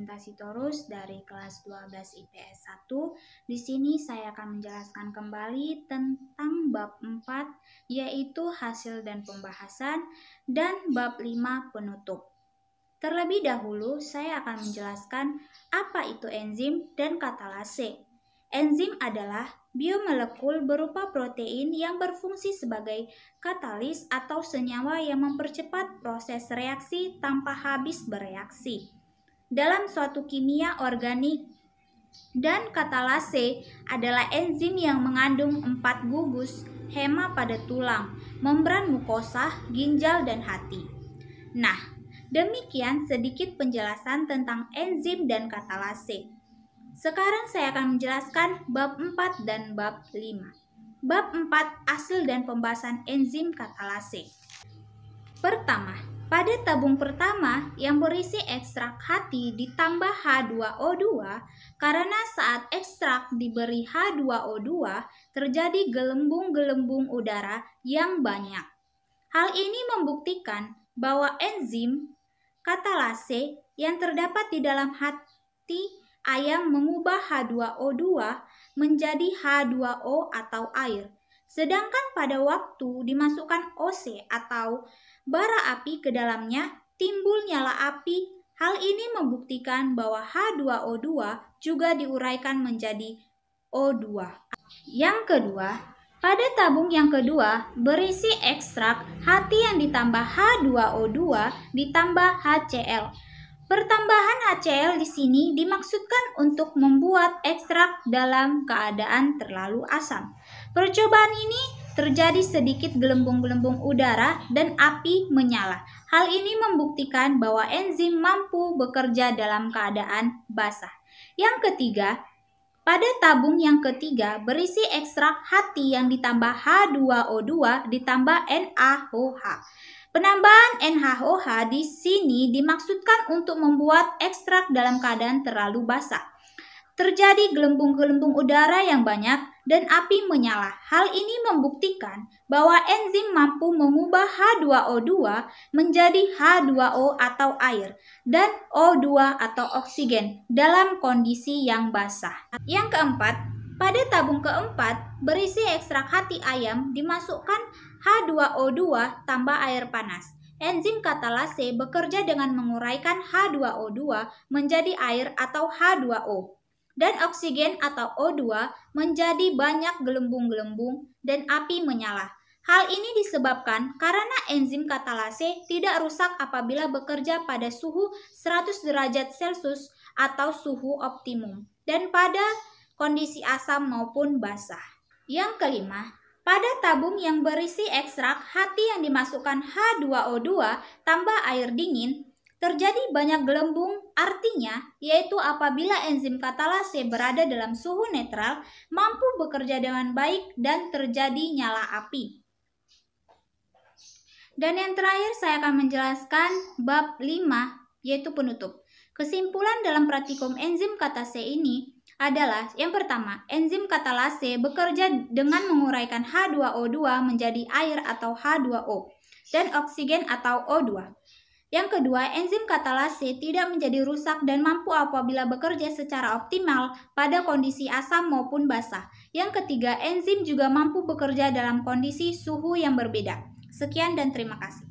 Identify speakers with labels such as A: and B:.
A: Sinta Sitorus dari kelas 12 IPS 1. Di sini saya akan menjelaskan kembali tentang bab 4 yaitu hasil dan pembahasan dan bab 5 penutup. Terlebih dahulu saya akan menjelaskan apa itu enzim dan katalase. Enzim adalah biomolekul berupa protein yang berfungsi sebagai katalis atau senyawa yang mempercepat proses reaksi tanpa habis bereaksi dalam suatu kimia organik. Dan katalase adalah enzim yang mengandung 4 gugus hema pada tulang, membran mukosa, ginjal, dan hati. Nah, demikian sedikit penjelasan tentang enzim dan katalase. Sekarang saya akan menjelaskan bab 4 dan bab 5. Bab 4, hasil dan pembahasan enzim katalase. Pertama, pada tabung pertama yang berisi ekstrak hati ditambah H2O2, karena saat ekstrak diberi H2O2 terjadi gelembung-gelembung udara yang banyak. Hal ini membuktikan bahwa enzim katalase yang terdapat di dalam hati ayam mengubah H2O2 menjadi H2O atau air. Sedangkan pada waktu dimasukkan OC atau bara api ke dalamnya, timbul nyala api. Hal ini membuktikan bahwa H2O2 juga diuraikan menjadi O2. Yang kedua, pada tabung yang kedua berisi ekstrak hati yang ditambah H2O2 ditambah HCl. Pertambahan HCl di sini dimaksudkan untuk membuat ekstrak dalam keadaan terlalu asam. Percobaan ini terjadi sedikit gelembung-gelembung udara dan api menyala. Hal ini membuktikan bahwa enzim mampu bekerja dalam keadaan basah. Yang ketiga, pada tabung yang ketiga berisi ekstrak hati yang ditambah H2O2 ditambah NaOH. Penambahan NaOH di sini dimaksudkan untuk membuat ekstrak dalam keadaan terlalu basah. Terjadi gelembung-gelembung udara yang banyak dan api menyala. Hal ini membuktikan bahwa enzim mampu mengubah H2O2 menjadi H2O atau air dan O2 atau oksigen dalam kondisi yang basah. Yang keempat, pada tabung keempat berisi ekstrak hati ayam dimasukkan H2O2 tambah air panas. Enzim katalase bekerja dengan menguraikan H2O2 menjadi air atau H2O. Dan oksigen atau O2 menjadi banyak gelembung-gelembung dan api menyala. Hal ini disebabkan karena enzim katalase tidak rusak apabila bekerja pada suhu 100 derajat Celcius atau suhu optimum dan pada kondisi asam maupun basah. Yang kelima, pada tabung yang berisi ekstrak hati yang dimasukkan H2O2 tambah air dingin, terjadi banyak gelembung, artinya yaitu apabila enzim katalase berada dalam suhu netral, mampu bekerja dengan baik dan terjadi nyala api. Dan yang terakhir saya akan menjelaskan bab 5 yaitu penutup. Kesimpulan dalam praktikum enzim katalase ini adalah yang pertama, enzim katalase bekerja dengan menguraikan H2O2 menjadi air atau H2O dan oksigen atau O2. Yang kedua, enzim katalase tidak menjadi rusak dan mampu apabila bekerja secara optimal pada kondisi asam maupun basah. Yang ketiga, enzim juga mampu bekerja dalam kondisi suhu yang berbeda. Sekian dan terima kasih.